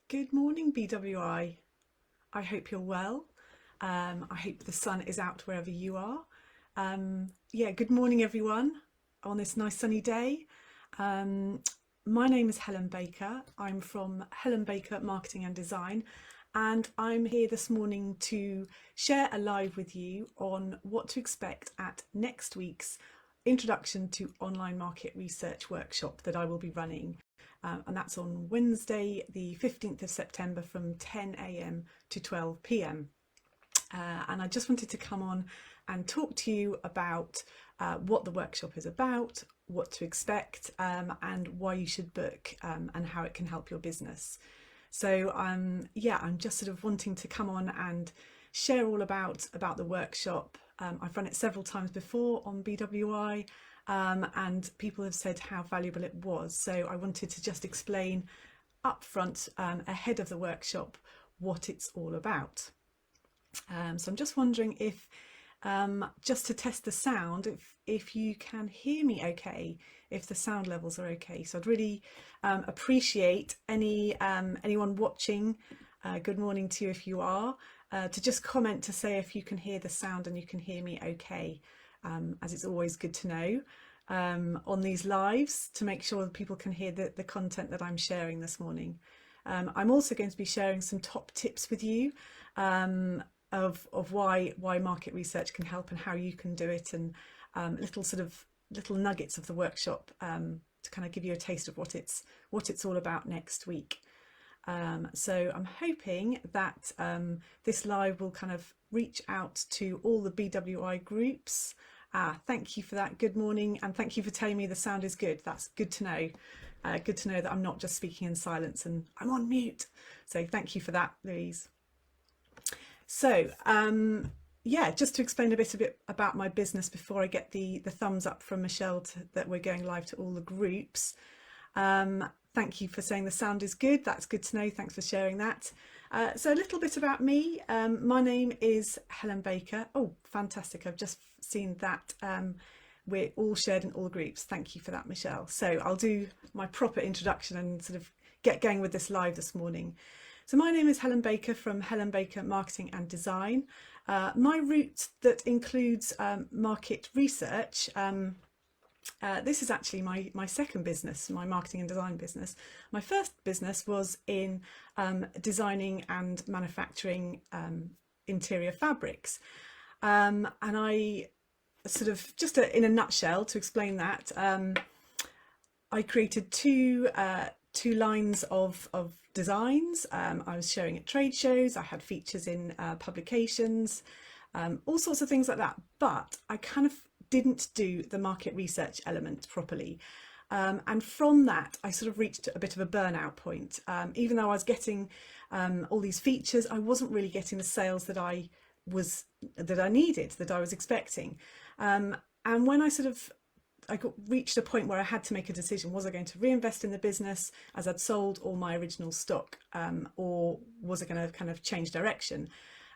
Good morning, BWI. I hope you're well. I hope the sun is out wherever you are. Good morning, everyone, on this nice sunny day. Um, my name is Helen Baker. I'm from Helen Baker Marketing and Design, and I'm here this morning to share a live with you on what to expect at next week's Introduction to Online Market Research workshop that I will be running. And that's on Wednesday, the 15th of September from 10 a.m. to 12 p.m. And I just wanted to come on and talk to you about what the workshop is about, what to expect, and why you should book, and how it can help your business. So I'm just sort of wanting to come on and share all about the workshop. I've run it several times before on BWI, and people have said how valuable it was. So I wanted to just explain up front, ahead of the workshop, what it's all about. So I'm just wondering if, just to test the sound, if you can hear me okay, if the sound levels are okay. So I'd really appreciate anyone watching, good morning to you if you are, to just comment to say if you can hear the sound and you can hear me okay, as it's always good to know on these lives to make sure that people can hear the content that I'm sharing this morning. I'm also going to be sharing some top tips with you, of why market research can help and how you can do it, and little nuggets of the workshop, to kind of give you a taste of what it's all about next week. So I'm hoping that this live will kind of reach out to all the BWI groups. Thank you for that. Good morning, and thank you for telling me the sound is good. That's good to know. Good to know that I'm not just speaking in silence and I'm on mute. So thank you for that, Louise. So just to explain a bit about my business before I get the thumbs up from Michelle that we're going live to all the groups. Thank you for saying the sound is good. That's good to know. Thanks for sharing that. So a little bit about me. My name is Helen Baker. Oh, fantastic. I've just seen that we're all shared in all groups. Thank you for that, Michelle. So I'll do my proper introduction and sort of get going with this live this morning. So my name is Helen Baker from Helen Baker Marketing and Design. My route that includes market research. This is actually my second business, my marketing and design business. My first business was in designing and manufacturing interior fabrics. And I sort of, just in a nutshell, to explain that, I created two lines of designs. I was showing at trade shows, I had features in publications, all sorts of things like that. But I kind of didn't do the market research element properly. And from that, I sort of reached a bit of a burnout point. Even though I was getting all these features, I wasn't really getting the sales that I needed, that I was expecting. And when I reached a point where I had to make a decision: was I going to reinvest in the business as I'd sold all my original stock, or was I going to kind of change direction?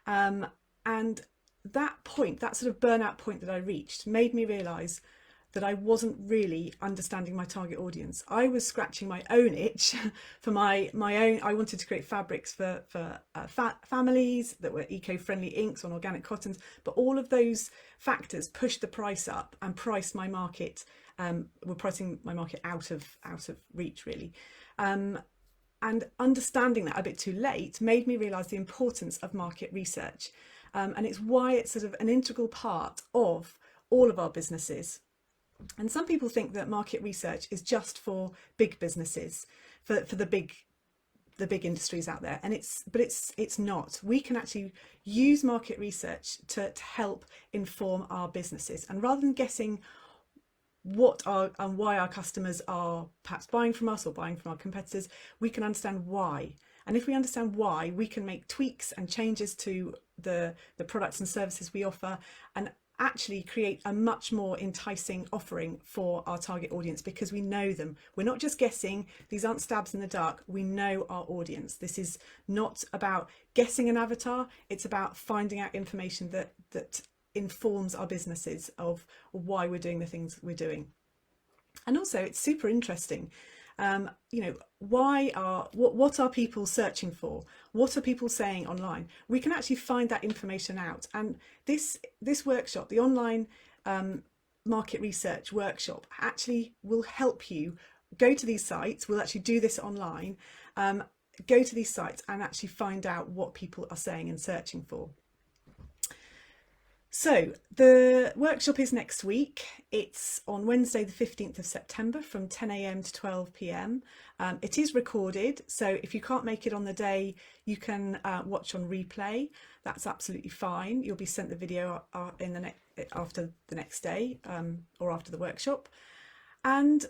And that point, that sort of burnout point that I reached, made me realise that I wasn't really understanding my target audience. I was scratching my own itch for my own. I wanted to create fabrics for families that were eco-friendly inks on organic cottons, but all of those factors pushed the price up and priced my market. Were pricing my market out of reach, really. And understanding that a bit too late made me realise the importance of market research. And it's why it's sort of an integral part of all of our businesses. And some people think that market research is just for big businesses, for the big industries out there, and it's not. We can actually use market research to help inform our businesses, and rather than guessing what are and why our customers are perhaps buying from us or buying from our competitors, we can understand why. And if we understand why, we can make tweaks and changes to the products and services we offer, and actually create a much more enticing offering for our target audience, because we know them. We're not just guessing. These aren't stabs in the dark. We know our audience. This is not about guessing an avatar. It's about finding out information that informs our businesses of why we're doing the things we're doing. And also, it's super interesting. You know, what are people searching for? What are people saying online? We can actually find that information out. And this workshop, the online market research workshop, actually will help you go to these sites. We'll actually do this online. Go to these sites and actually find out what people are saying and searching for. So the workshop is next week. It's on Wednesday the 15th of September from 10 a.m. to 12 p.m. It is recorded, so if you can't make it on the day, you can watch on replay. That's absolutely fine. You'll be sent the video after the next day or after the workshop. And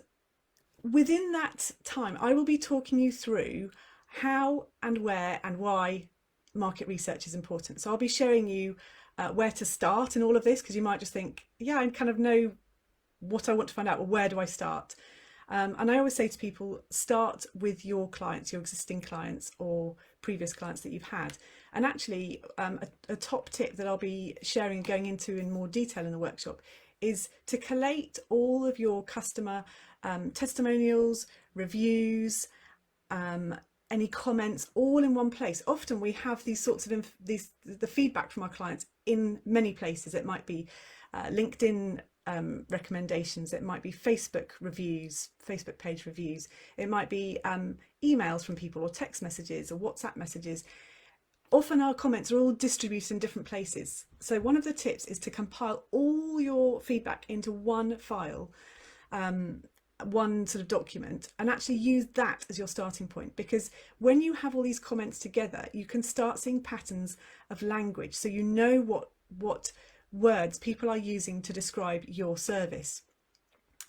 within that time, I will be talking you through how and where and why market research is important. So I'll be showing you where to start in all of this, because you might just think, yeah, I kind of know what I want to find out, well, where do I start? And I always say to people, start with your clients, your existing clients or previous clients that you've had. And actually, a top tip that I'll be sharing, going into in more detail in the workshop, is to collate all of your customer testimonials, reviews, any comments, all in one place. Often we have these sorts of the feedback from our clients in many places. It might be LinkedIn recommendations, it might be Facebook reviews, Facebook page reviews, it might be emails from people or text messages or WhatsApp messages. Often our comments are all distributed in different places. So one of the tips is to compile all your feedback into one file, one sort of document, and actually use that as your starting point, because when you have all these comments together, you can start seeing patterns of language, so you know what words people are using to describe your service,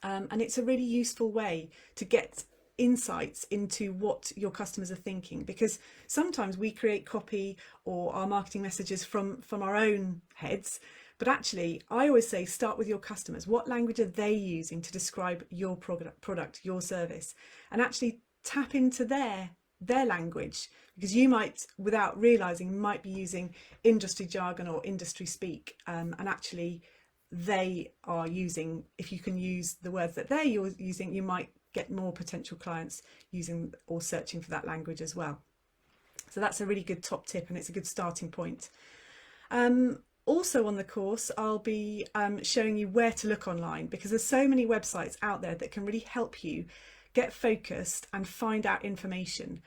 and it's a really useful way to get insights into what your customers are thinking, because sometimes we create copy or our marketing messages from our own heads. But actually, I always say, start with your customers. What language are they using to describe your product, your service? And actually tap into their language, because you might, without realizing, might be using industry jargon or industry speak. And actually they are using, if you can use the words that they're using, you might get more potential clients using or searching for that language as well. So that's a really good top tip, and it's a good starting point. Also on the course, I'll be showing you where to look online, because there's so many websites out there that can really help you get focused and find out information.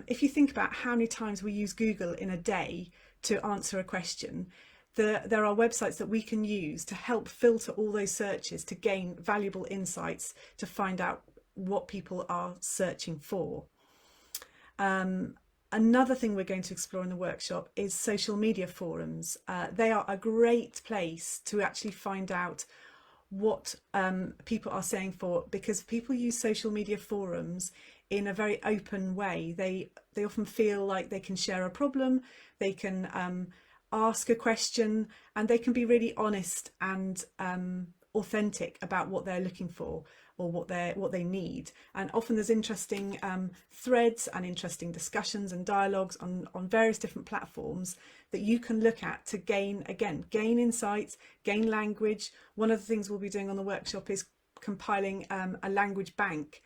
If you think about how many times we use Google in a day to answer a question, there are websites that we can use to help filter all those searches to gain valuable insights to find out what people are searching for. Another thing we're going to explore in the workshop is social media forums. They are a great place to actually find out what people are saying for, because people use social media forums in a very open way. They often feel like they can share a problem, they can ask a question, and they can be really honest and authentic about what they're looking for or what they need. And often there's interesting threads and interesting discussions and dialogues on various different platforms that you can look at to gain insights, gain language. One of the things we'll be doing on the workshop is compiling a language bank,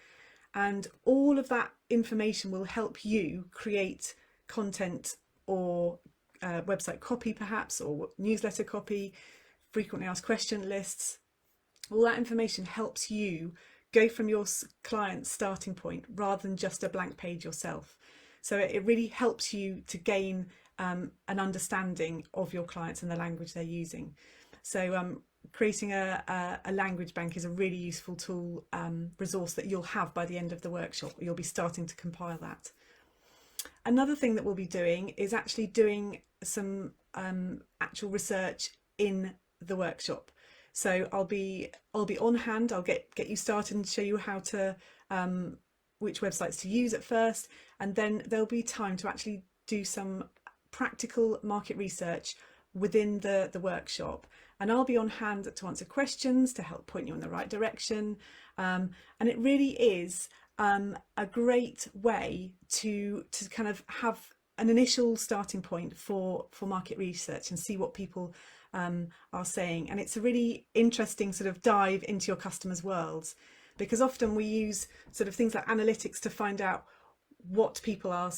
and all of that information will help you create content or website copy perhaps, or newsletter copy, frequently asked question lists. All that information helps you go from your client's starting point rather than just a blank page yourself. So it really helps you to gain an understanding of your clients and the language they're using. So creating a language bank is a really useful tool, resource that you'll have by the end of the workshop. You'll be starting to compile that. Another thing that we'll be doing is actually doing some actual research in the workshop. So I'll be on hand. I'll get you started and show you how to which websites to use at first, and then there'll be time to actually do some practical market research within the workshop, and I'll be on hand to answer questions, to help point you in the right direction, and it really is a great way to kind of have an initial starting point for market research and see what people are saying. And it's a really interesting sort of dive into your customers' worlds, because often we use sort of things like analytics to find out what people are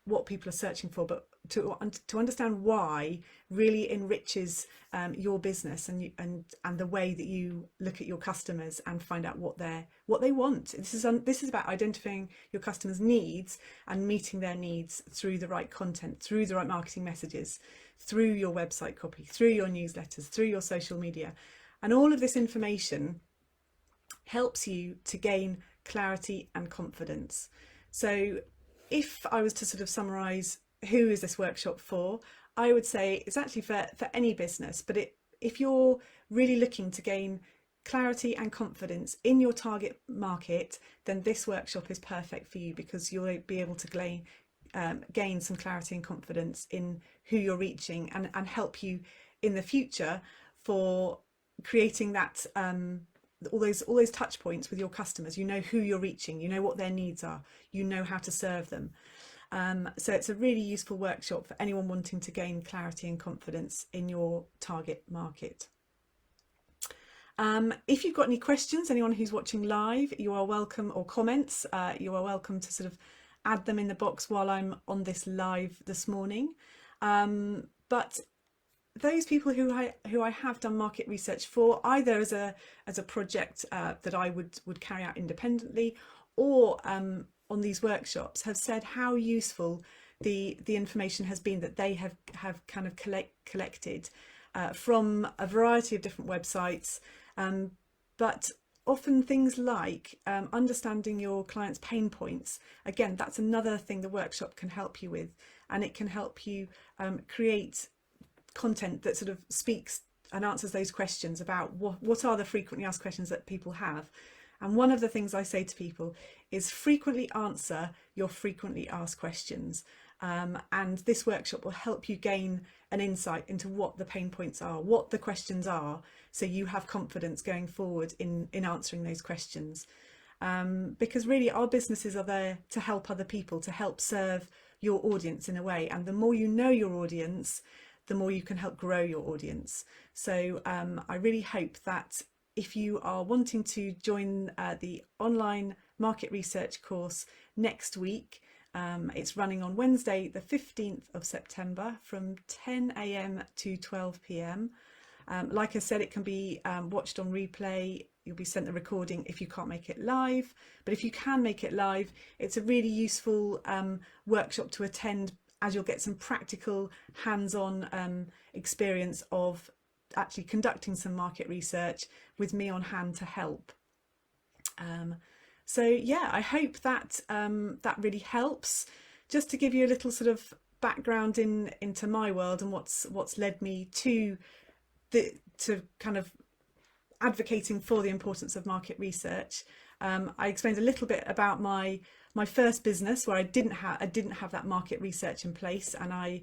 what people are searching for, but to understand why really enriches your business and the way that you look at your customers and find out what they want. This is about identifying your customers' needs and meeting their needs through the right content, through the right marketing messages, through your website copy, through your newsletters, through your social media. And all of this information helps you to gain clarity and confidence. So if I was to sort of summarize who is this workshop for, I would say it's actually for any business, but if you're really looking to gain clarity and confidence in your target market, then this workshop is perfect for you, because you'll be able to gain some clarity and confidence in who you're reaching, and help you in the future for creating that all those touch points with your customers. You know who you're reaching, you know what their needs are, you know how to serve them. So it's a really useful workshop for anyone wanting to gain clarity and confidence in your target market. If you've got any questions, anyone who's watching live, you are welcome, or comments, you are welcome to sort of add them in the box while I'm on this live this morning. But those people who I have done market research for, either as a project that I would carry out independently, or on these workshops, have said how useful the information has been that they have kind of collected from a variety of different websites, but often things like understanding your clients' pain points. Again, that's another thing the workshop can help you with, and it can help you create content that sort of speaks and answers those questions about what are the frequently asked questions that people have. And one of the things I say to people is frequently answer your frequently asked questions. And this workshop will help you gain an insight into what the pain points are, what the questions are, so you have confidence going forward in answering those questions. Because really our businesses are there to help other people, to help serve your audience in a way. And the more you know your audience, the more you can help grow your audience. So I really hope that if you are wanting to join the online market research course next week, it's running on Wednesday the 15th of September from 10 a.m. to 12 p.m. Like I said, it can be watched on replay. You'll be sent the recording if you can't make it live, but if you can make it live, it's a really useful workshop to attend, as you'll get some practical hands-on experience of actually conducting some market research with me on hand to help. So yeah, I hope that that really helps. Just to give you a little sort of background into my world and what's led me to kind of advocating for the importance of market research. I explained a little bit about my first business where I didn't have that market research in place, and I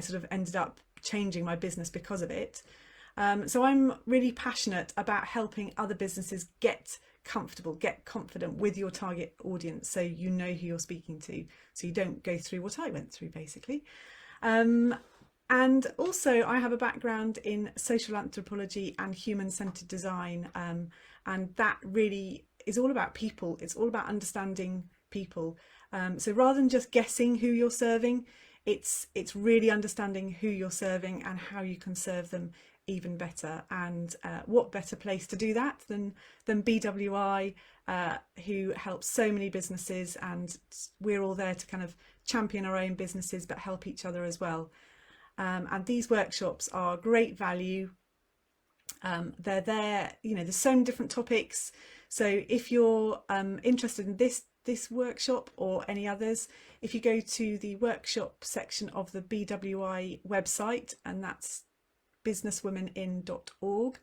sort of ended up changing my business because of it. So I'm really passionate about helping other businesses get comfortable, get confident with your target audience, so you know who you're speaking to, so you don't go through what I went through, basically. And also I have a background in social anthropology and human-centered design, and that really is all about people. It's all about understanding people. So rather than just guessing who you're serving, it's really understanding who you're serving and how you can serve them even better. And what better place to do that than BWI, who helps so many businesses, and we're all there to kind of champion our own businesses but help each other as well. And these workshops are great value. They're there, you know, there's so many different topics. So if you're interested in this workshop or any others, if you go to the workshop section of the BWI website, and that's businesswomenin.org,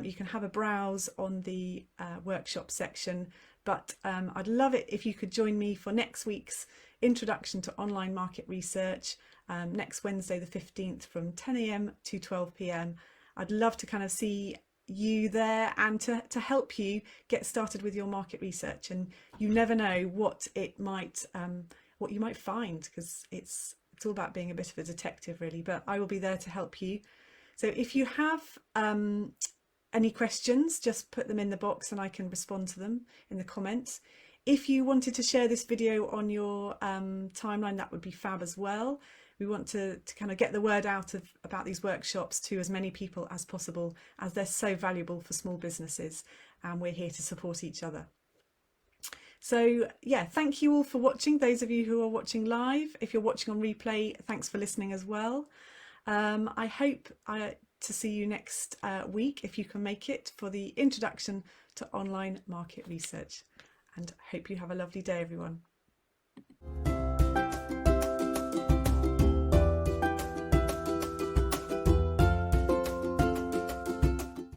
you can have a browse on the workshop section. But I'd love it if you could join me for next week's Introduction to Online Market Research, next Wednesday the 15th from 10 a.m. to 12 p.m. I'd love to kind of see you there and to help you get started with your market research. And you never know what you might find, because it's all about being a bit of a detective, really. But I will be there to help you. So if you have Any questions, just put them in the box and I can respond to them in the comments. If you wanted to share this video on your timeline, that would be fab as well. We want to kind of get the word out about these workshops to as many people as possible, as they're so valuable for small businesses, and we're here to support each other. So yeah, thank you all for watching, those of you who are watching live. If you're watching on replay, thanks for listening as well. I hope to see you next week, if you can make it, for the introduction to online market research, and hope you have a lovely day, everyone.